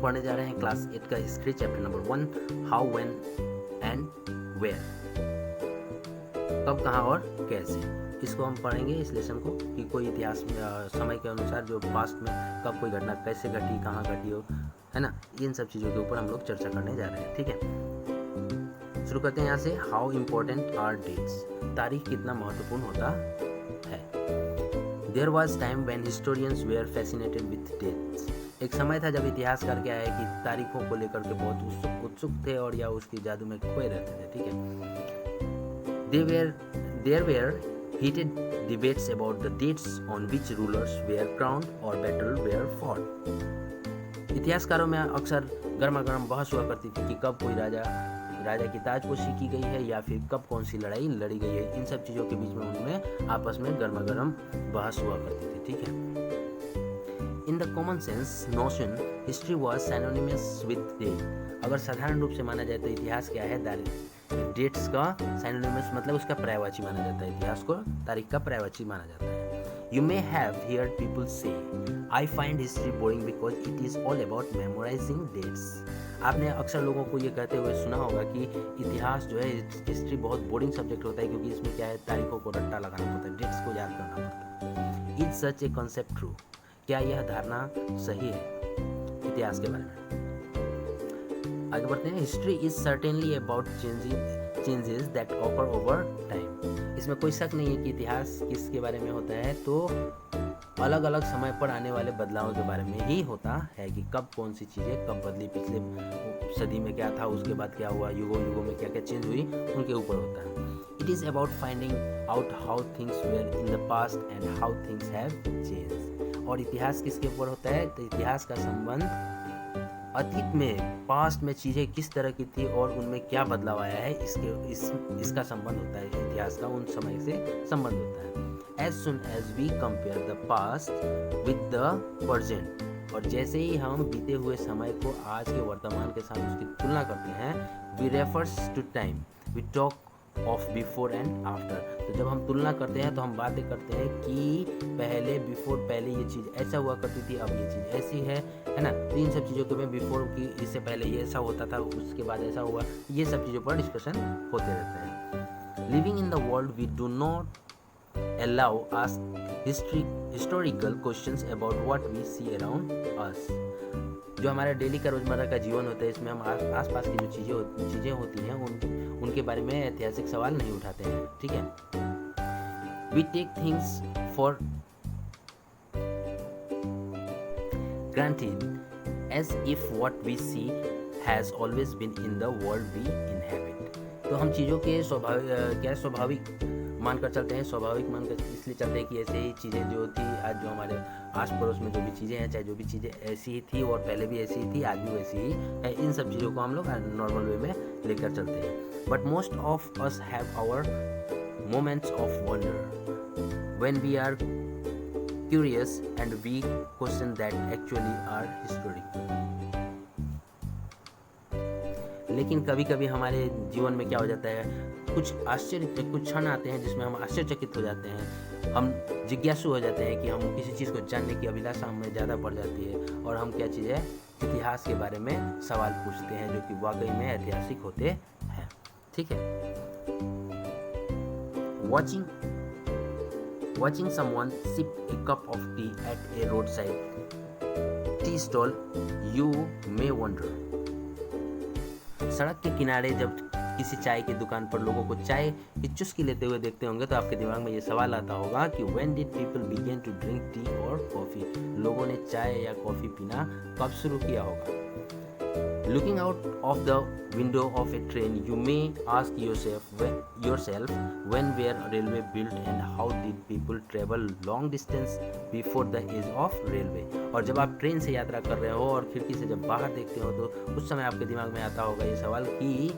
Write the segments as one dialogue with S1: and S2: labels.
S1: हम पढ़ने जा रहे हैं क्लास 8 का history chapter number 1, how, when and where. कब, कहाँ और कैसे। इसको हम पढ़ेंगे इस लेसन को कि कोई इतिहास में समय के अनुसार जो पास्ट में कब कोई घटना कैसे घटी, कहाँ घटी हो, है ना, इन सब चीज़ों के ऊपर हम लोग चर्चा करने जा रहे हैं। ठीक है, शुरू करते हैं यहाँ से। हाउ इम्पोर्टेंट आर डेट्स, तारीख कितना महत्वपूर्ण होता है। There was time when historians were fascinated with dates. एक समय था जब इतिहासकार क्या है कि तारीखों को लेकर के बहुत उत्सुक थे और या उसकी जादू में खोए रहते थे। ठीक है, there were heated debates about the dates on which rulers were crowned or battle were fought। इतिहासकारों में अक्सर गर्मा गर्म बहस हुआ करती थी कि कब कोई राजा की ताजपोशी की गई है या फिर कब कौन सी लड़ाई लड़ी गई है। इन सब चीज़ों के बीच में उनमें आपस में गर्मा गर्म बहस हुआ करती थी। ठीक है, in the common sense notion history was synonymous with date. अगर साधारण रूप से माना जाए तो इतिहास क्या है, डेट्स का सिनोनिमस मतलब उसका पर्यायवाची माना जाता है। इतिहास को तारीख का पर्यायवाची माना जाता है। You may have heard people say I find history boring because it is all about memorising dates. आपने अक्सर लोगों को ये कहते हुए सुना होगा कि इतिहास जो है, हिस्ट्री बहुत बोरिंग सब्जेक्ट होता है क्योंकि इसमें क्या है, तारीखों को रट्टा लगाना पड़ता है, डेट्स को याद करना पड़ता है। Is such a concept true, क्या यह धारणा सही है इतिहास के बारे में। आगे बढ़ते हैं। History is certainly about changes that occur over time. इसमें कोई शक नहीं है कि इतिहास किसके बारे में होता है, तो अलग अलग समय पर आने वाले बदलावों के बारे में ही होता है कि कब कौन सी चीज़ें कब बदली, पिछले सदी में क्या था, उसके बाद क्या हुआ, युगों युगों में क्या क्या चेंज हुई, उनके ऊपर होता है। It is about finding out how things were in the past and how things have change. और इतिहास किसके ऊपर होता है, तो इतिहास का संबंध अतीत में, पास्ट में चीज़ें किस तरह की थी और उनमें क्या बदलाव आया है, इसका संबंध होता है। इतिहास का उन समय से संबंध होता है। As soon as we compare the past with the present, और जैसे ही हम बीते हुए समय को आज के वर्तमान के साथ उसकी तुलना करते हैं, we refers to time we talk of before and after. तो जब हम तुलना करते हैं तो हम बातें करते हैं कि पहले ये चीज़ ऐसा हुआ करती थी, अब ये चीज़ ऐसी है ना। तो इन सब चीज़ों के में बिफोर की, इससे पहले ये ऐसा होता था, उसके बाद ऐसा हुआ, ये सब चीज़ों पर डिस्कशन होते रहते हैं। Living in the world we do not allow us historical questions about what we see around us। जो हमारा डेली का रोजमर्रा का जीवन होता है, इसमें हम आसपास की जो चीज़ें होती हैं उनके बारे में ऐतिहासिक सवाल नहीं उठाते हैं। ठीक है, we take things for granted as if what we see has always been in the world we inhabit। तो हम चीज़ों के स्वाभाविक मानकर चलते हैं, स्वाभाविक मानकर इसलिए चलते हैं कि ऐसे ही चीज़ें जो थी, आज जो हमारे आस पड़ोस में जो भी चीज़ें हैं, चाहे जो भी चीज़ें ऐसी ही थी और पहले भी ऐसी ही थी, आज भी वैसी ही है, इन सब चीज़ों को हम लोग नॉर्मल वे में लेकर चलते हैं। But most of us have our moments of wonder when we are curious and we question that actually are historical. लेकिन कभी कभी हमारे जीवन में क्या हो जाता है, कुछ क्षण आते हैं जिसमें हम आश्चर्यचकित हो जाते हैं, हम जिज्ञासु हो जाते हैं कि हम किसी चीज़ को जानने की अभिलाषा हमें ज़्यादा बढ़ जाती है और हम क्या चीज़ है, इतिहास के बारे में सवाल पूछते हैं जो कि वाकई में ऐतिहासिक होते हैं। ठीक है, watching someone sip a cup of tea at a roadside tea stall, you may wonder। सड़क के किनारे जब किसी चाय की दुकान पर लोगों को चाय की चुस्की लेते हुए देखते होंगे तो आपके दिमाग में ये सवाल आता होगा कि when did people begin to drink tea or coffee? लोगों ने चाय या कॉफ़ी पीना कब शुरू किया होगा। Looking out of the window of a train, you may ask yourself when were railway built and how did people travel long distance before the age of railway। और जब आप ट्रेन से यात्रा कर रहे हो और खिड़की से जब बाहर देखते हो तो उस समय आपके दिमाग में आता होगा ये सवाल कि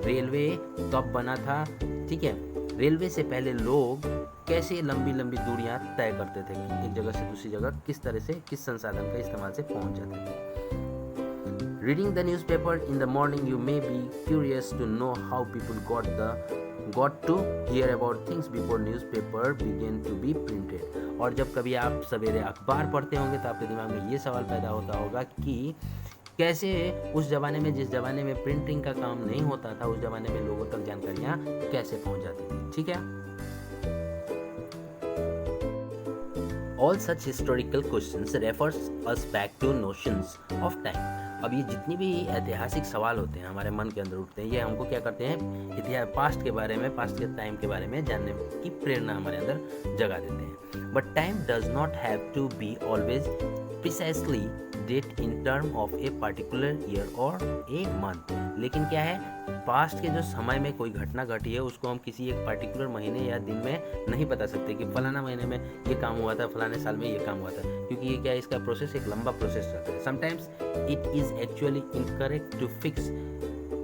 S1: रेलवे कब बना था। ठीक है, रेलवे से पहले लोग कैसे लंबी लंबी दूरियां तय करते थे, एक जगह से दूसरी जगह किस तरह से, किस संसाधन का इस्तेमाल से पहुंच जाते थे। Reading the newspaper in the morning, you may be curious to know how people got to hear about things before newspaper began to be printed। और जब कभी आप सवेरे अखबार पढ़ते होंगे तो आपके दिमाग में ये सवाल पैदा होता होगा कि कैसे उस ज़माने में, जिस ज़माने में प्रिंटिंग का काम नहीं होता था, उस ज़माने में लोगों तक जानकारियाँ कैसे पहुँच जाती थी। ठीक है। All such historical questions refers us back to notions of time. अब ये जितनी भी ऐतिहासिक सवाल होते हैं हमारे मन के अंदर उठते हैं, ये हमको क्या करते हैं, इतिहास पास्ट के बारे में, पास्ट के टाइम के बारे में जानने की प्रेरणा हमारे अंदर जगा देते हैं। But time does not have to be always precisely date in term of a particular year और ए मंथ। लेकिन क्या है, पास्ट के जो समय में कोई घटना घटी है उसको हम किसी एक पर्टिकुलर महीने या दिन में नहीं बता सकते कि फलाना महीने में ये काम हुआ था, फलाने साल में ये काम हुआ था, क्योंकि ये क्या है, इसका प्रोसेस एक लंबा प्रोसेस रहता है। Sometimes it is actually incorrect to fix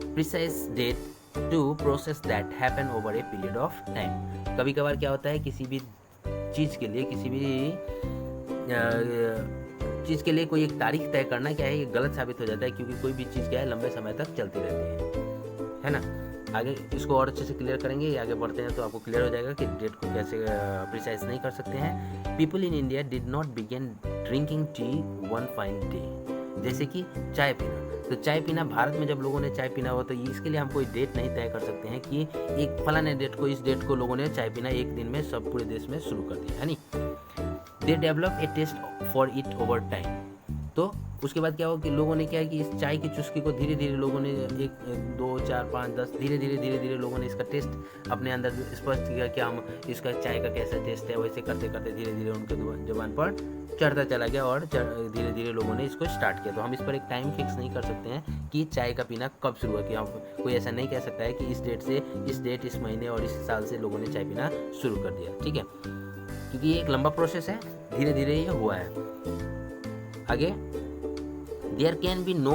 S1: precise date to process that happen over a period of time. कभी कभार क्या होता है, किसी भी चीज़ के लिए, किसी भी चीज़ के लिए कोई एक तारीख तय करना क्या है, ये गलत साबित हो जाता है, क्योंकि कोई भी चीज़ क्या है लंबे समय तक चलती रहती है ना। आगे इसको और अच्छे से क्लियर करेंगे, आगे बढ़ते हैं तो आपको क्लियर हो जाएगा कि डेट को कैसे प्रिसाइज नहीं कर सकते हैं। People in India did not begin drinking tea one fine day. जैसे कि चाय पीना, तो चाय पीना भारत में जब लोगों ने चाय पीना हो तो इसके लिए हम कोई डेट नहीं तय कर सकते हैं कि एक फलाने डेट को, इस डेट को लोगों ने चाय पीना एक दिन में सब पूरे देश में शुरू कर दिया, है नी। They develop a test for it over time. तो उसके बाद क्या हुआ कि लोगों ने क्या है कि इस चाय की चुस्की को धीरे धीरे लोगों ने 1, 2, 4, 5, 10 धीरे धीरे लोगों ने इसका टेस्ट अपने अंदर स्पष्ट किया कि हम इसका चाय का कैसा टेस्ट है। वैसे करते करते धीरे धीरे उनके जुबान पर चढ़ता चला गया और धीरे धीरे लोगों ने इसको स्टार्ट किया। तो हम इस पर एक टाइम फिक्स नहीं कर सकते हैं कि चाय का पीना कब शुरू हुआ, कि हम कोई ऐसा नहीं कह सकता है कि इस डेट से इस डेट, इस महीने और इस साल से लोगों ने चाय पीना शुरू कर दिया। ठीक है, क्योंकि ये एक लंबा प्रोसेस है, धीरे धीरे ये हुआ है। आगे, there can be no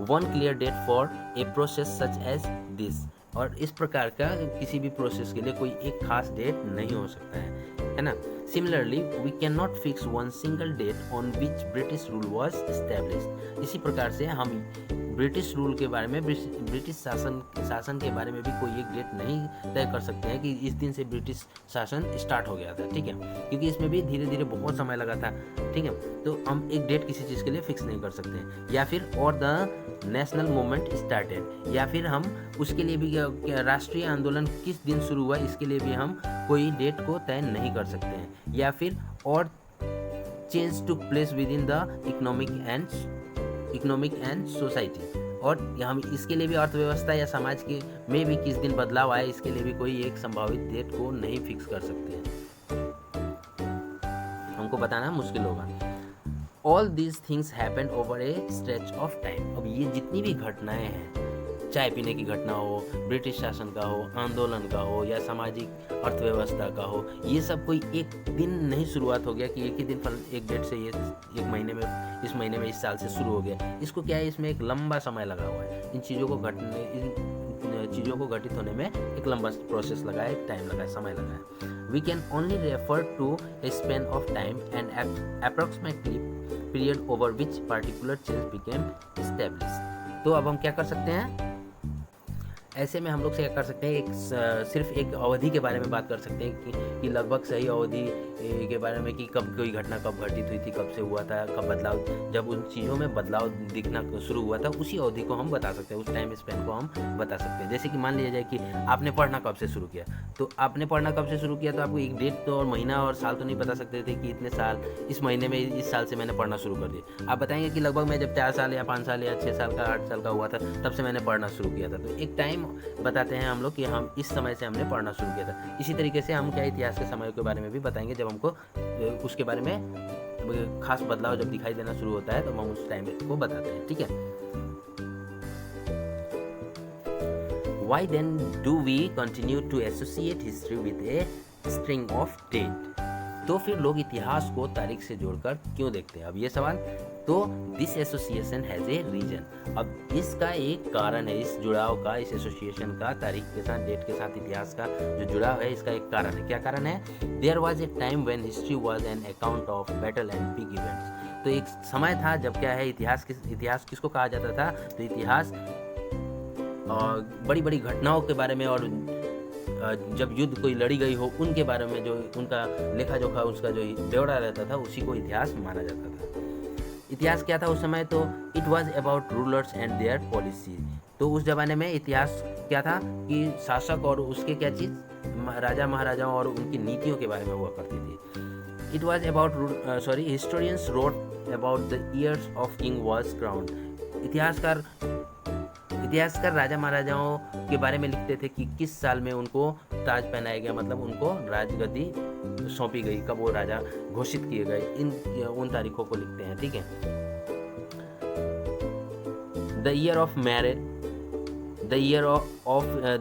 S1: one clear date for a process such as this. और इस प्रकार का किसी भी प्रोसेस के लिए कोई एक खास डेट नहीं हो सकता है ना। Similarly we can not fix one single date on which British rule was established. इसी प्रकार से हम ब्रिटिश रूल के बारे में, ब्रिटिश शासन के बारे में भी कोई एक डेट नहीं तय कर सकते हैं कि इस दिन से ब्रिटिश शासन स्टार्ट हो गया था। ठीक है, क्योंकि इसमें भी धीरे धीरे बहुत समय लगा था। ठीक है, तो हम एक डेट किसी चीज़ के लिए फिक्स नहीं कर सकते हैं। या फिर और द नेशनल मूवमेंट स्टार्टेड, या फिर हम उसके लिए भी राष्ट्रीय आंदोलन किस दिन शुरू हुआ, इसके लिए भी हम कोई डेट को तय नहीं कर सकते हैं। या फिर और change to place within the economic and society, और हम इसके लिए भी अर्थव्यवस्था या समाज के में भी किस दिन बदलाव आए, इसके लिए भी कोई एक संभावित डेट को नहीं फिक्स कर सकते हैं, हमको बताना मुश्किल होगा। All these things happen over A stretch of time. अब ये जितनी भी घटनाएं हैं, चाय पीने की घटना हो, ब्रिटिश शासन का हो, आंदोलन का हो, या सामाजिक अर्थव्यवस्था का हो, ये सब कोई एक दिन नहीं शुरुआत हो गया कि एक ही दिन एक डेट से ये एक महीने में, इस महीने में, इस साल से शुरू हो गया। इसको क्या है, इसमें एक लंबा समय लगा हुआ है। इन चीज़ों को घटित होने में एक लंबा प्रोसेस लगा है, एक टाइम लगा है, समय लगा है। We can only refer to a span of time and approximately period over which particular change became established. तो अब हम क्या कर सकते हैं, ऐसे में हम लोग से क्या कर सकते हैं, सिर्फ एक अवधि के बारे में बात कर सकते हैं कि लगभग सही अवधि के बारे में, कि कब कोई घटना कब घटित हुई थी, कब से हुआ था, कब बदलाव, जब उन चीज़ों में बदलाव दिखना शुरू हुआ था, उसी अवधि को हम बता सकते हैं, उस टाइम स्पेन को हम बता सकते हैं। जैसे कि मान लिया जाए कि आपने पढ़ना कब से शुरू किया, तो आपने पढ़ना कब से शुरू किया, तो आपको एक डेट तो और महीना और साल तो नहीं बता सकते थे कि इतने साल, इस महीने में, इस साल से मैंने पढ़ना शुरू कर दिया। आप बताएंगे कि लगभग मैं जब 4 साल या 5 साल या 6 साल का, 8 साल का हुआ था, तब से मैंने पढ़ना शुरू किया था। तो एक टाइम बताते हैं हम लोग कि हम इस समय से हमने पढ़ना शुरू किया था। इसी तरीके से हम क्या इतिहास के समय के बारे में भी बताएंगे, जब हमको उसके बारे में खास बदलाव जब दिखाई देना शुरू होता है तो हम उस टाइम को बताते हैं। ठीक है, Why then do we continue to associate history with a string of date? तो फिर लोग इतिहास को तारीख से जोड़कर क्यों देखते हैं? अब ये सवाल, तो this association has a reason. अब इसका एक कारण है, इस जुड़ाव का, इस एसोसिएशन का तारीख के साथ, डेट के साथ इतिहास का जो जुड़ाव है, इसका एक कारण है। क्या कारण है? There was a time when history was an account of battle and big events. तो एक समय था जब क्या है, इतिहास किसको कहा जाता था? तो इतिहास बड़ी बड़ी घटनाओं के बारे में, और जब युद्ध कोई लड़ी गई हो उनके बारे में जो उनका लेखा जोखा, उसका जो ब्यौरा रहता था, उसी को इतिहास माना जाता था। इतिहास क्या था उस समय, तो it was about rulers and their policy. तो उस ज़माने में इतिहास क्या था कि शासक और उसके क्या चीज़, राजा महाराजाओं और उनकी नीतियों के बारे में हुआ करती थी। It was about historians wrote about the years of king was crown. इतिहासकार राजा महाराजाओं के बारे में लिखते थे कि किस साल में उनको ताज पहनाया गया, मतलब उनको राजगद्दी सौंपी गई, कब वो राजा घोषित किए गए, उन तारीखों को लिखते हैं। ठीक है। The year of marriage, the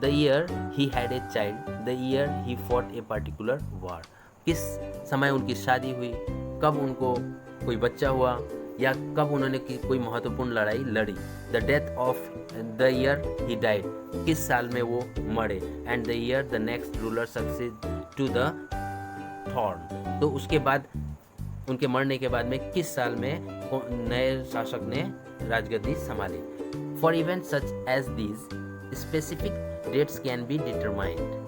S1: year he had a child, the year he fought a particular war. किस समय उनकी शादी हुई, कब उनको कोई बच्चा हुआ, या कब उन्होंने कोई महत्वपूर्ण लड़ाई लड़ी। The death of the year he died, किस साल में वो मरे। And the year the next ruler succeed to the throne, तो उसके बाद उनके मरने के बाद में किस साल में नए शासक ने राजगद्दी संभाली। For event such as these specific dates can be determined.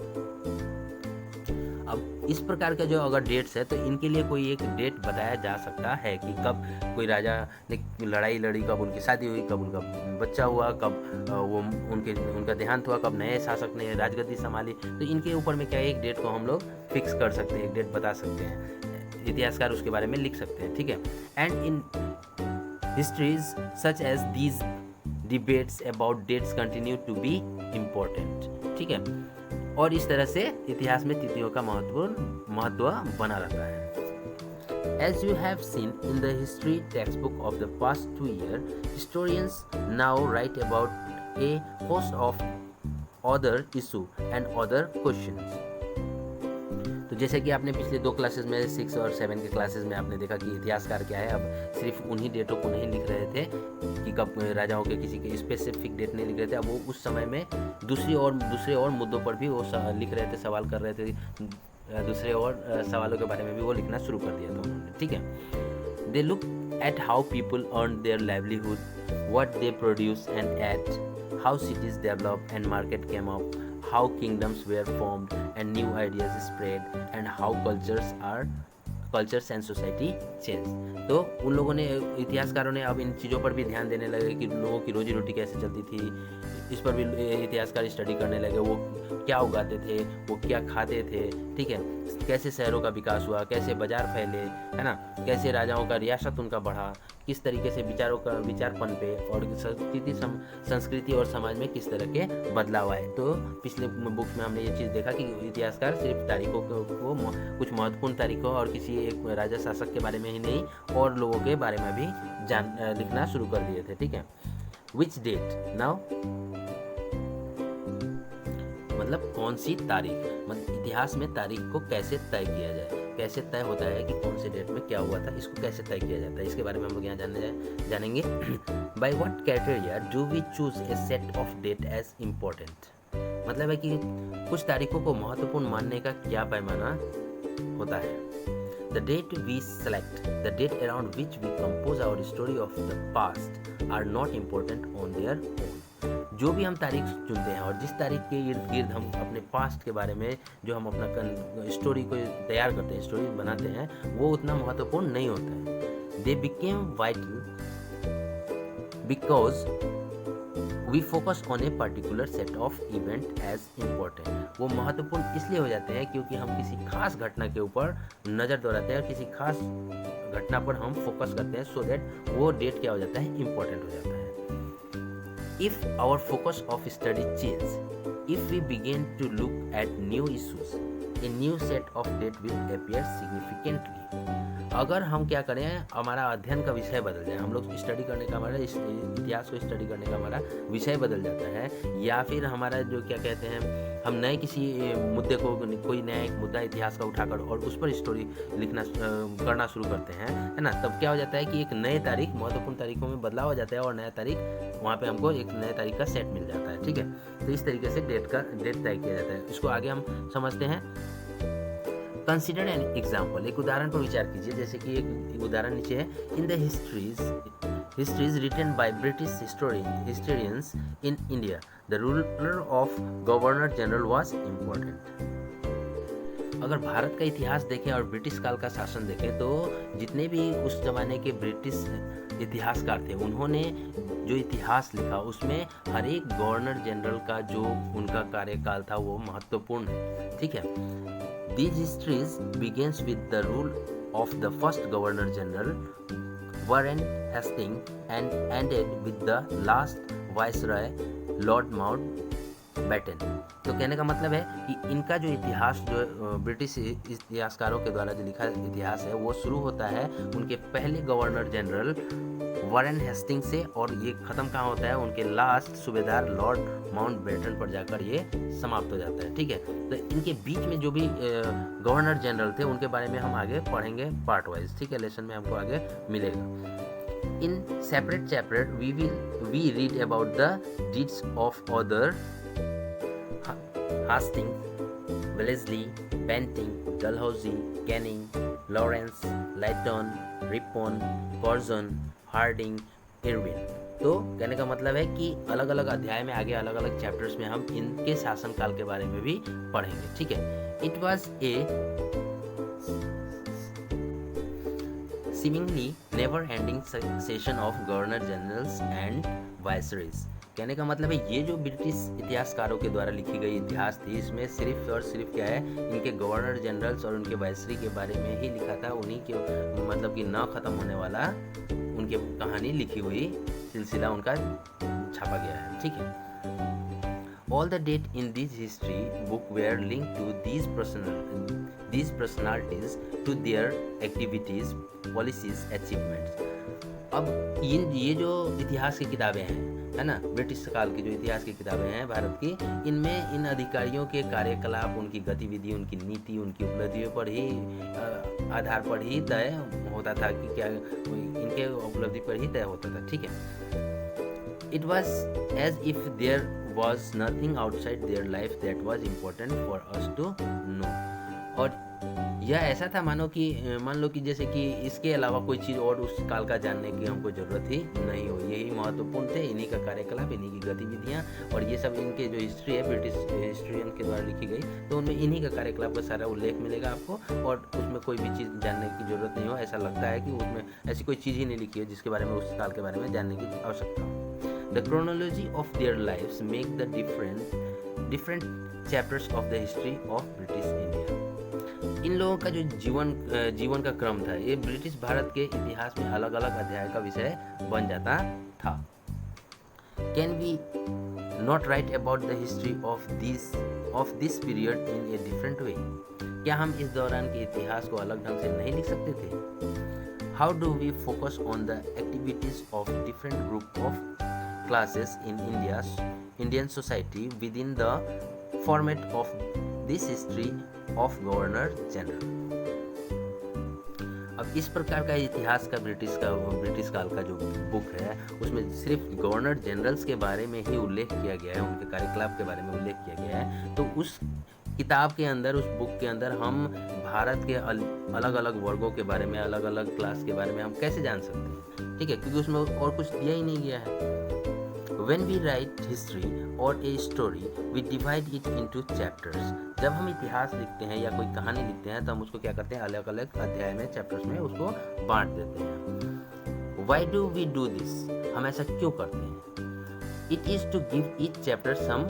S1: अब इस प्रकार के जो अगर डेट्स है तो इनके लिए कोई एक डेट बताया जा सकता है कि कब कोई राजा ने लड़ाई लड़ी, कब उनकी शादी हुई, कब उनका बच्चा हुआ, कब उनका देहांत हुआ, कब नए शासक ने राजगद्दी संभाली। तो इनके ऊपर में क्या एक डेट को हम लोग फिक्स कर सकते हैं, एक डेट बता सकते हैं, इतिहासकार उसके बारे में लिख सकते हैं। ठीक है। And in histories such as these debates about dates continue to be important. ठीक है। और इस तरह से इतिहास में तिथियों का महत्व बना रहता है। As you have seen in the history textbook of the past 2 years, historians now write about a host of other issue and other questions. तो जैसे कि आपने पिछले 2 क्लासेस में 6 और 7 के क्लासेस में आपने देखा कि इतिहासकार क्या है, अब सिर्फ उन्हीं डेटों को नहीं लिख रहे थे कि कब राजाओं के किसी के स्पेसिफिक डेट नहीं लिख रहे थे, अब वो उस समय में दूसरे और मुद्दों पर भी वो लिख रहे थे, सवाल कर रहे थे, दूसरे और सवालों के बारे में भी वो लिखना शुरू कर दिया था उन्होंने। ठीक है। They look at how people earn their livelihood, what they produce and ate, how cities develop and market came up, how kingdoms were formed and new ideas spread and how cultures and society changed। तो उन लोगों ने, इतिहासकारों ने अब इन चीज़ों पर भी ध्यान देने लगे कि लोगों की रोजी रोटी कैसे चलती थी, इस पर भी इतिहासकार स्टडी करने लगे। वो क्या उगाते थे, वो क्या खाते थे, ठीक है, कैसे शहरों का विकास हुआ, कैसे बाजार फैले, है ना, कैसे राजाओं का रियासत उनका बढ़ा, किस तरीके से विचारों का विचारपन पे और संस्कृति और समाज में किस तरह के बदलाव आए। तो पिछले बुक में हमने ये चीज़ देखा कि इतिहासकार सिर्फ तारीखों को कुछ महत्वपूर्ण तारीखों और किसी एक राजा शासक के बारे में ही नहीं और लोगों के बारे में भी लिखना शुरू कर दिए थे। ठीक है। विच डेट नाउ, मतलब कौन सी तारीख, मतलब इतिहास में तारीख को कैसे तय किया जाए, कैसे तय होता है कि कौन से डेट में क्या हुआ था, इसको कैसे तय किया जाता है, इसके बारे में हम लोग यहाँ जानेंगे। By what criteria do we choose a set of date as important, मतलब है कि कुछ तारीखों को महत्वपूर्ण मानने का क्या पैमाना होता है। The date we select, the date around which we compose our story of the past are not important on their own। जो भी हम तारीख चुनते हैं और जिस तारीख के इर्द गिर्द हम अपने पास्ट के बारे में जो हम अपना स्टोरी को तैयार करते हैं, स्टोरी बनाते हैं, वो उतना महत्वपूर्ण नहीं होता है। They became vital because we focus on a particular set of event as important। वो महत्वपूर्ण इसलिए हो जाते हैं क्योंकि हम किसी खास घटना के ऊपर नज़र दौड़ाते हैं और किसी खास घटना पर हम फोकस करते हैं, सो दैट वो डेट क्या हो जाता है, इम्पोर्टेंट हो जाता है। If our focus of study changes, if we begin to look at new issues, a new set of date will appear significantly। अगर हम क्या करें, हमारा अध्ययन का विषय बदल जाए, हम लोग स्टडी करने का, हमारा इतिहास को स्टडी करने का हमारा विषय बदल जाता है, या फिर हमारा जो क्या कहते हैं, हम नए किसी मुद्दे को, कोई नया एक मुद्दा इतिहास का उठाकर और उस पर स्टोरी लिखना करना शुरू करते हैं, है ना, तब क्या हो जाता है कि एक नए तारीख, महत्वपूर्ण तारीखों में बदलाव हो जाता है और नया तारीख वहाँ पे हमको एक नए तारीख का सेट मिल जाता है। ठीक है। तो इस तरीके से डेट तय किया जाता है। इसको आगे हम समझते हैं। कंसिडर एन एग्जाम्पल, एक उदाहरण पर विचार कीजिए। जैसे कि एक उदाहरण नीचे है। In the histories written by British historians in India the ruler of governor general was important. अगर भारत का इतिहास देखें और ब्रिटिश काल का शासन देखें तो जितने भी उस जमाने के ब्रिटिश इतिहासकार थे, उन्होंने जो इतिहास लिखा उसमें हर एक गवर्नर जनरल का जो उनका कार्यकाल था वो महत्वपूर्ण है, ठीक है। These histories begins with the rule of the first governor general Warren Hasting and ended with the last viceroy Lord Mountbatten. तो कहने का मतलब है कि इनका जो इतिहास जो ब्रिटिश इतिहासकारों के द्वारा जो लिखा इतिहास है वो शुरू होता है उनके पहले गवर्नर जनरल वारेन हेस्टिंग से, और ये ख़त्म कहाँ होता है उनके लास्ट सूबेदार लॉर्ड माउंटबेटन पर जाकर ये समाप्त हो जाता है, ठीक है। तो इनके बीच में जो भी गवर्नर जनरल थे उनके बारे में हम आगे पढ़ेंगे पार्ट वाइज, ठीक है, लेसन में हमको आगे मिलेगा। In separate chapter we read about the deeds of other Hastings, Wellesley, Bentinck, Dalhousie, Canning, Lawrence, Lytton, Ripon, Curzon, Hardinge, Irwin. तो कहने का मतलब है कि अलग अलग अध्याय में आगे अलग अलग चैप्टर्स में हम इनके शासनकाल के बारे में भी पढ़ेंगे, ठीक है। It was a seemingly never ending session of governor generals and viceroys। कहने का मतलब है ये जो ब्रिटिश इतिहासकारों के द्वारा लिखी गई इतिहास थी इसमें सिर्फ और सिर्फ क्या है इनके गवर्नर जनरल्स और उनके वाइसरी के बारे में ही लिखा था, उन्हीं के मतलब कि न ख़त्म होने वाला उनकी कहानी लिखी हुई सिलसिला उनका छापा गया है, ठीक है। All the date in this history book were linked to these personalities, to their activities, policies, achievements। अब ये जो इतिहास की किताबें हैं, है ना, ब्रिटिश काल की जो इतिहास की किताबें हैं भारत की, इनमें इन अधिकारियों के कार्यकलाप, उनकी गतिविधि, उनकी नीति, उनकी उपलब्धियों पर ही आधार पर ही तय होता था कि क्या इनके उपलब्धि पर ही तय होता था, ठीक है। It was as if there was nothing outside their life that was important for us to know। और यह ऐसा था मान लो कि जैसे कि इसके अलावा कोई चीज़ और उस काल का जानने की हमको ज़रूरत ही नहीं हो, यही महत्वपूर्ण थे, इन्हीं का कार्यकलाप, इन्हीं की गतिविधियाँ, और ये सब इनके जो हिस्ट्री है ब्रिटिश हिस्ट्रियन के द्वारा लिखी गई, तो उनमें इन्हीं का कार्यकलाप का सारा उल्लेख मिलेगा आपको, और उसमें कोई भी चीज़ जानने की ज़रूरत नहीं हो। ऐसा लगता है कि उसमें ऐसी कोई चीज़ ही नहीं लिखी है जिसके बारे में उस काल के बारे में जानने की आवश्यकता हो। The chronology of their lives make the different chapters of the history of British India। इन लोगों का जो जीवन का क्रम था ये ब्रिटिश भारत के इतिहास में अलग अलग अध्याय का विषय बन जाता था। Can we not write about the history of this period in a different way? क्या हम इस दौरान के इतिहास को अलग ढंग से नहीं लिख सकते थे? How do we focus on the activities of different group of classes in Indian society within the format of this history of Governor General। अब इस प्रकार का इतिहास का ब्रिटिश काल का जो बुक है उसमें सिर्फ गवर्नर जनरल्स के बारे में ही उल्लेख किया गया है, उनके कार्यकलाप के बारे में उल्लेख किया गया है। तो उस किताब के अंदर, उस बुक के अंदर हम भारत के अलग अलग वर्गों के बारे में, अलग अलग क्लास के बारे में हम कैसे जान सकते हैं, ठीक है, क्योंकि उसमें और कुछ दिया ही नहीं गया है। When we write history or a story, we divide it into chapters। जब हम इतिहास लिखते हैं या कोई कहानी लिखते हैं तो हम उसको क्या करते हैं, अलग अलग अध्याय में, चैप्टर्स में उसको बांट देते हैं। Why do we do this? हम ऐसा क्यों करते हैं? It is to give each chapter some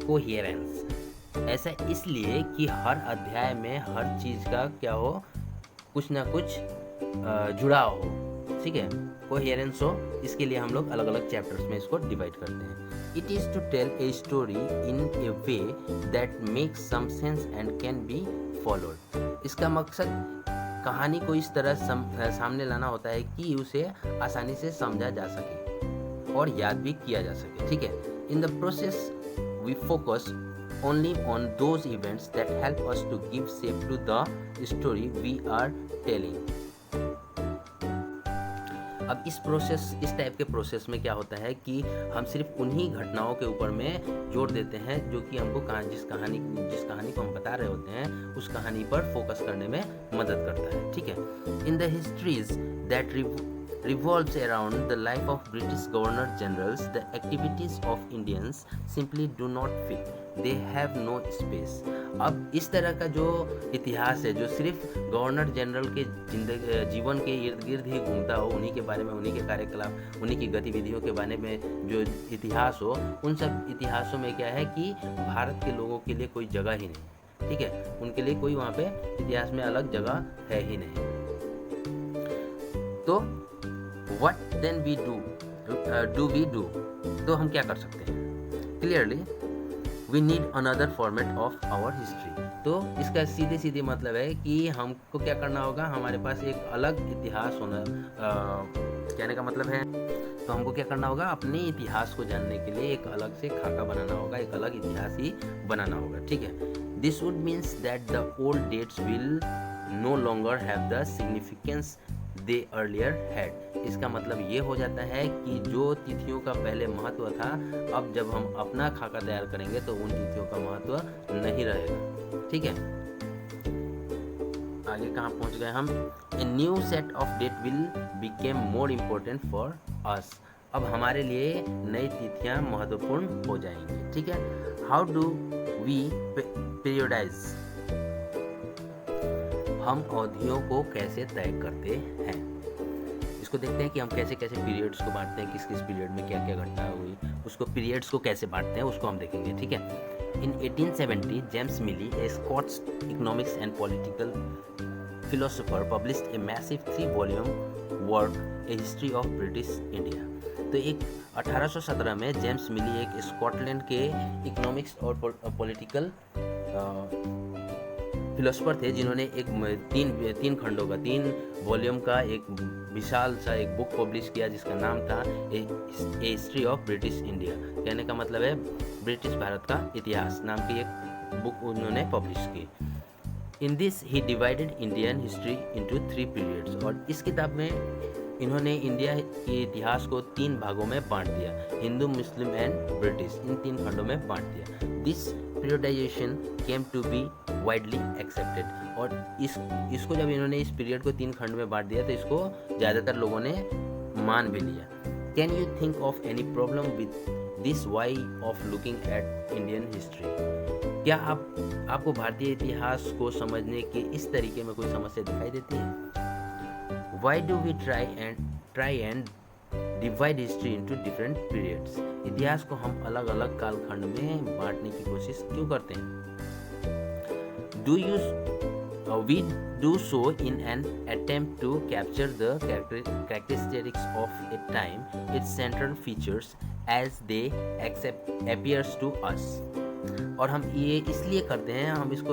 S1: coherence। ऐसा इसलिए कि हर अध्याय में हर चीज़ का क्या हो, कुछ ना कुछ जुड़ाव हो, ठीक है, कोहेरेंस हो। इसके लिए हम लोग अलग अलग चैप्टर्स में इसको डिवाइड करते हैं। It is to tell a story in a way that makes some sense and can be followed. इसका मकसद कहानी को इस तरह सामने लाना होता है कि उसे आसानी से समझा जा सके और याद भी किया जा सके, ठीक है। In the process we focus only on those events that help us to give shape to the story we are telling। अब इस टाइप के प्रोसेस में क्या होता है कि हम सिर्फ उन्हीं घटनाओं के ऊपर में जोर देते हैं जो कि हमको जिस कहानी को हम बता रहे होते हैं उस कहानी पर फोकस करने में मदद करता है, ठीक है। In the histories that revolves around the life of British Governor Generals, the activities of Indians simply do not fit. They have no space. अब इस तरह का जो इतिहास है, जो सिर्फ गवर्नर जनरल के जीवन के इर्द गिर्द ही घूमता हो, उन्हीं के बारे में, उन्हीं के कार्यकलाप, उन्हीं की गतिविधियों के बारे में जो इतिहास हो, उन सब इतिहासों में क्या है कि भारत के लोगों के लिए कोई जगह ही नहीं, ठीक है, उनके लिए कोई वहाँ पे इतिहास में अलग जगह है ही नहीं। तो what then we do, तो हम क्या कर सकते हैं? Clearly we need another format of our history। तो इसका सीधे सीधे मतलब है कि हमको क्या करना होगा, हमारे पास एक अलग इतिहास होना, कहने का मतलब है, तो हमको क्या करना होगा, अपने इतिहास को जानने के लिए एक अलग से खाका बनाना होगा, एक अलग इतिहास ही बनाना होगा, ठीक है। This would means that the old dates will no longer have the significance they earlier had। इसका मतलब ये हो जाता है कि जो तिथियों का पहले महत्व था, अब जब हम अपना खाका तैयार करेंगे तो उन तिथियों का महत्व नहीं रहेगा, ठीक है। आगे कहाँ पहुँच गए हम? A new set of date will became more important for us. अब हमारे लिए नई तिथियाँ महत्वपूर्ण हो जाएंगी, ठीक है। हाउ डू वी पीरियडाइज, हम अवधियों को कैसे तय करते हैं, इसको देखते हैं कि हम कैसे कैसे पीरियड्स को बांटते हैं, किस किस पीरियड में क्या क्या घटना हुई, उसको पीरियड्स को कैसे बांटते हैं उसको हम देखेंगे, ठीक है। In 1870 James Mill, a Scots economics and political philosopher, published a massive 3-volume work, a history of British India. तो एक 1817 में जेम्स मिली एक स्कॉटलैंड के इकोनॉमिक्स और पॉलिटिकल फिलोसोफर थे, जिन्होंने एक तीन खंडों का, 3 वॉल्यूम का एक विशाल सा एक बुक पब्लिश किया जिसका नाम था ए हिस्ट्री ऑफ ब्रिटिश इंडिया। कहने का मतलब है ब्रिटिश भारत का इतिहास नाम की एक बुक उन्होंने पब्लिश की। In this he divided Indian history into 3 periods. और इस किताब में इन्होंने इंडिया के इतिहास को 3 भागों में बांट दिया, हिंदू, मुस्लिम एंड ब्रिटिश, इन 3 खंडों में बांट दिया। This periodisation came to be widely accepted. और इसको जब इन्होंने इस पीरियड को 3 खंड में बांट दिया तो इसको ज़्यादातर लोगों ने मान भी लिया। Can you think of any problem with this way of looking at Indian history? क्या आपको भारतीय इतिहास को समझने के इस तरीके में कोई समस्या दिखाई देती है? Why do we try and divide history into different periods? इतिहास को हम अलग अलग कालखंड में बांटने की कोशिश क्यों करते हैं? We do so in an attempt to capture the characteristics of a time, its central features as they appears to us। और हम ये इसलिए करते हैं, हम इसको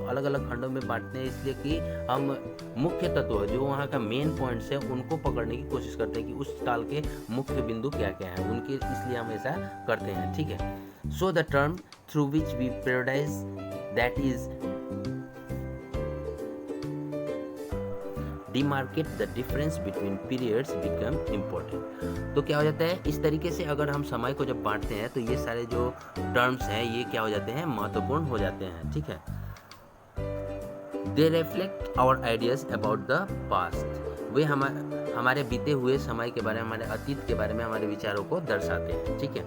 S1: अलग अलग खंडों में बांटते हैं इसलिए कि हम मुख्य तत्व जो वहाँ का मेन पॉइंट्स है उनको पकड़ने की कोशिश करते हैं कि उस काल के मुख्य बिंदु क्या क्या हैं उनके, इसलिए हम ऐसा करते हैं, ठीक है। So the term through which we periodise that is demarcate the difference between periods become important. तो क्या हो जाता है, इस तरीके से अगर हम समय को जब बांटते हैं तो ये सारे जो टर्म्स हैं ये क्या हो जाते हैं, महत्वपूर्ण हो जाते हैं, ठीक है। They reflect our ideas about the past. वे हमारे बीते हुए समय के बारे में, हमारे अतीत के बारे में हमारे विचारों को दर्शाते हैं, ठीक है।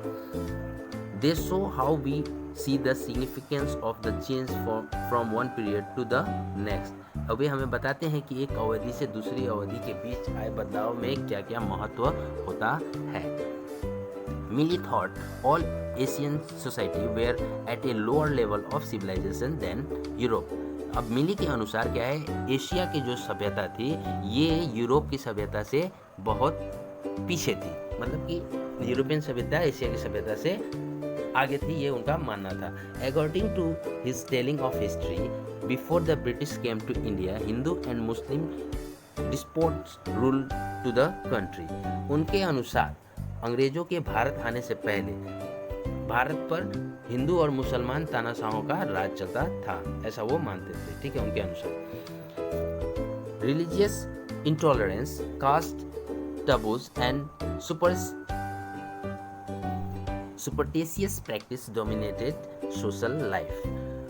S1: They show how we see the significance of the change from one period to the next. अब वे हमें बताते हैं कि एक अवधि से दूसरी अवधि के बीच आए बदलाव में क्या क्या महत्व होता है। Mill thought all Asian society where at a lower level of civilisation than Europe. अब मिली के अनुसार क्या है, एशिया की जो सभ्यता थी ये यूरोप की सभ्यता से बहुत पीछे थी, मतलब कि यूरोपियन सभ्यता एशिया की सभ्यता से आगे थी, ये उनका मानना था। According to his telling of history, before the British came to India, Hindu and Muslim despots rule to the country. उनके अनुसार अंग्रेजों के भारत आने से पहले भारत पर हिंदू और मुसलमान तानाशाहों का राज चलता था, ऐसा वो मानते थे, ठीक है, उनके अनुसार। Religious intolerance, caste taboos and superstitious practice dominated social life.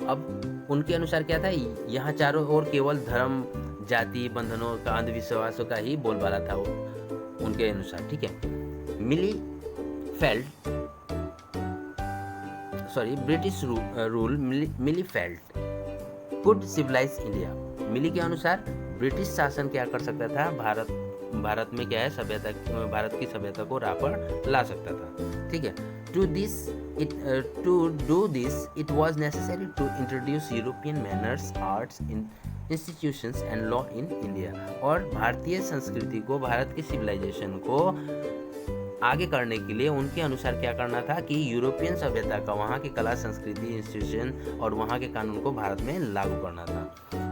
S1: अब उनके अनुसार क्या था, यहाँ चारों ओर केवल धर्म, जाति बंधनों का, अंधविश्वासों का ही बोलबाला था। उनके अनुसार, ठीक है। British rule Mill felt could civilise India. Mill के अनुसार ब्रिटिश शासन क्या कर सकता था, भारत में क्या है सभ्यता, भारत की सभ्यता को राह पर ला सकता था, ठीक है। To do this it was necessary to introduce European manners, arts, institutions and law in India. और भारतीय संस्कृति को, भारत की सिविलाइजेशन को आगे करने के लिए उनके अनुसार क्या करना था कि यूरोपियन सभ्यता का, वहाँ की कला, संस्कृति, इंस्टीट्यूशन और वहाँ के कानून को भारत में लागू करना था।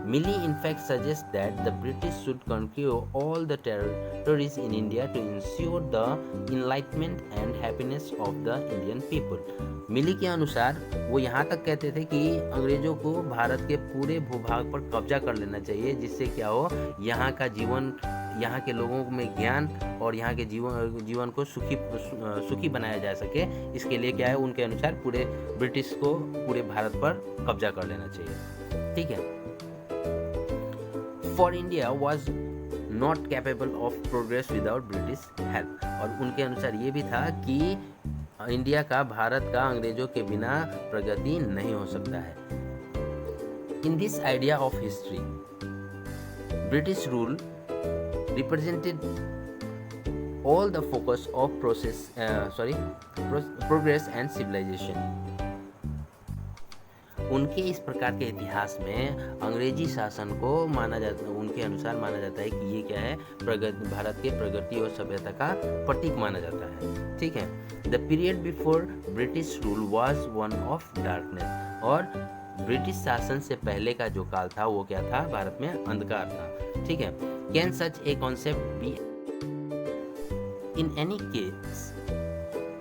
S1: Milley in fact suggests that the British should conquer all the territories in India to ensure the enlightenment and happiness of the Indian people. मिली के अनुसार वो यहाँ तक कहते थे कि अंग्रेजों को भारत के पूरे भूभाग पर कब्जा कर लेना चाहिए, जिससे क्या हो, यहाँ का जीवन, यहाँ के लोगों में ज्ञान और यहाँ के जीवन को सुखी बनाया जा सके। इसके लिए क्या है, उनके अनुसार पूरे ब्रिटिश को पूरे भारत पर कब्जा कर लेना चाहिए, ठीक है। For India was not capable of progress without British help. और उनके अनुसार ये भी था कि इंडिया का, भारत का अंग्रेजों के बिना प्रगति नहीं हो सकता है। In this idea of history, British rule represented all the focus of progress and civilization. उनके इस प्रकार के इतिहास में अंग्रेजी शासन को उनके अनुसार माना जाता है कि ये क्या है, भारत के प्रगति और सभ्यता का प्रतीक माना जाता है, ठीक है। The period before British rule was one of darkness. और ब्रिटिश शासन से पहले का जो काल था वो क्या था, भारत में अंधकार था, ठीक है। Can such a concept be in any case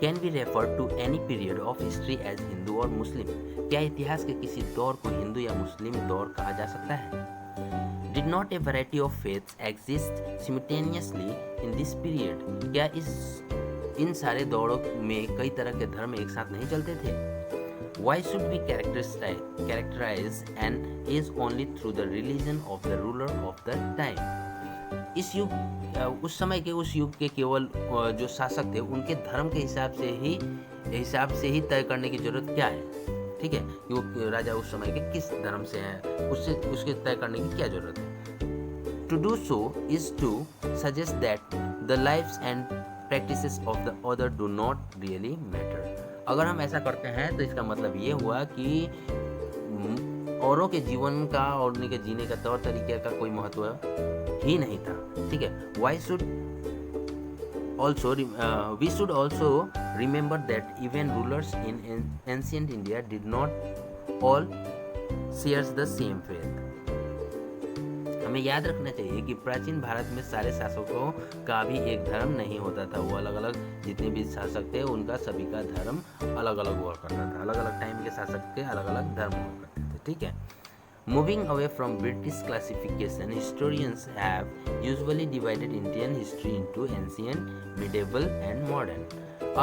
S1: can be refer to any period of history as Hindu और मुस्लिम। क्या इतिहास के किसी दौर को हिंदू या मुस्लिम दौर कहा जा सकता है? Did not a variety of faiths exist simultaneously in this period? क्या इन सारे दौरों में कई तरह के धर्म एक साथ नहीं चलते थे? Why should we characterize an age only through the religion of the ruler of the time? इस युग, उस समय के, उस युग के केवल जो शासक थे उनके धर्म के हिसाब से ही तय करने की जरूरत क्या है, ठीक है। कि वो राजा उस समय के किस धर्म से हैं, उसके तय करने की क्या जरूरत है। To do so is to suggest that the lives and practices of the other do not really matter. अगर हम ऐसा करते हैं तो इसका मतलब ये हुआ कि औरों के जीवन का और उनके जीने का तौर तरीके का कोई महत्व ही नहीं था, ठीक है। We should also remember that even rulers in ancient India did not all share the same faith. हमें याद रखना चाहिए कि प्राचीन भारत में सारे शासकों का भी एक धर्म नहीं होता था। वो अलग अलग, जितने भी शासक थे उनका सभी का धर्म अलग अलग हुआ करता था। अलग अलग टाइम के शासक के अलग अलग धर्म हुआ करते थे, ठीक है। Moving away from British classification, historians have usually divided Indian history into ancient, medieval and modern.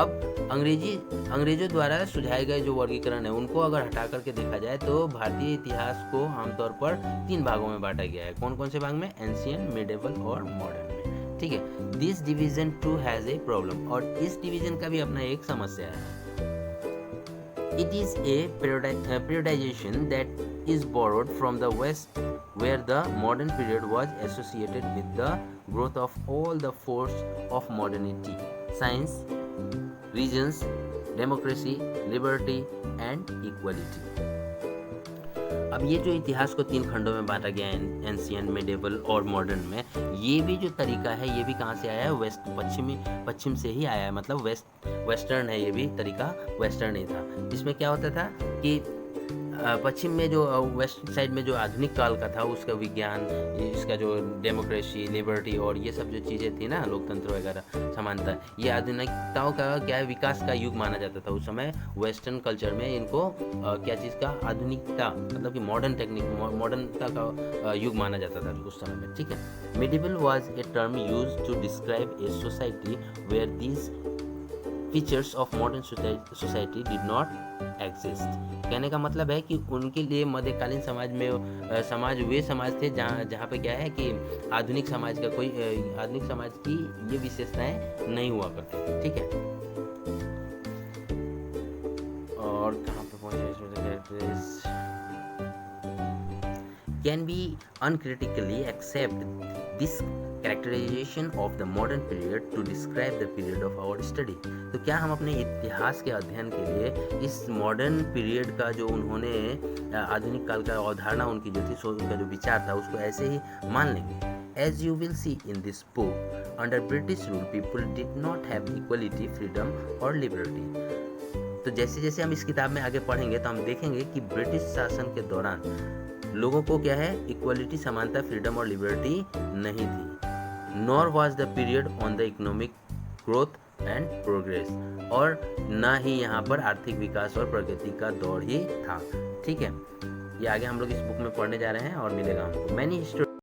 S1: अब अंग्रेजों द्वारा सुझाए गए जो वर्गीकरण है उनको अगर हटा करके देखा जाए तो भारतीय इतिहास को आमतौर पर 3 भागों में बांटा गया है। कौन कौन से भाग में? एंशिएंट, मिडेवल और मॉडर्न में, ठीक है। This division too has a problem, और इस डिवीजन का भी अपना एक समस्या है। It is a periodization that is borrowed from the West, where the modern period was associated with the growth of all the force of modernity: science, regions, democracy, liberty, and equality. अब ये जो इतिहास को 3 खंडों में बांटा गया है, एंशिएंट, मिडेवल और मॉडर्न में, ये भी जो तरीका है ये भी कहाँ से आया है? पश्चिम से ही आया है। मतलब वेस्टर्न है, ये भी तरीका वेस्टर्न ही था। इसमें क्या होता था कि पश्चिम में जो वेस्ट साइड में जो आधुनिक काल का था उसका विज्ञान, इसका जो डेमोक्रेसी, लिबर्टी और ये सब जो चीज़ें थी ना, लोकतंत्र वगैरह, समानता, ये आधुनिकताओं का क्या है, विकास का युग माना जाता था उस समय। वेस्टर्न कल्चर में इनको क्या चीज़ का? आधुनिकता, मतलब कि मॉडर्न टेक्निक, मॉडर्नता का युग माना जाता था उस समय में, ठीक है। Medieval was a term used to describe a society where these features of modern society did not exist. कहने का मतलब है कि उनके लिए मध्यकालीन समाज में वे समाज थे जहाँ पे क्या है कि आधुनिक समाज की ये विशेषताएं नहीं हुआ करती। ठीक है, और कहाँ पे पहुँचे, can we uncritically accept this characterization of the modern period to describe the period of our study। तो क्या हम अपने इतिहास के अध्ययन के लिए इस मॉडर्न पीरियड का जो उन्होंने आधुनिक काल का अवधारणा उनकी जो थी, उनका जो विचार था, उसको ऐसे ही मान लेंगे। As you will see in this book, under British rule people did not have equality, freedom or liberty। तो जैसे जैसे हम इस किताब में आगे पढ़ेंगे तो हम देखेंगे कि ब्रिटिश शासन के दौरान लोगों को क्या है, इक्वलिटी, समानता, फ्रीडम और लिबर्टी नहीं थी। Nor was the period on the economic growth and progress, और ना ही यहाँ पर आर्थिक विकास और प्रगति का दौर ही था। ठीक है, ये आगे हम लोग इस बुक में पढ़ने जा रहे हैं और मिलेगा हमको। मैनी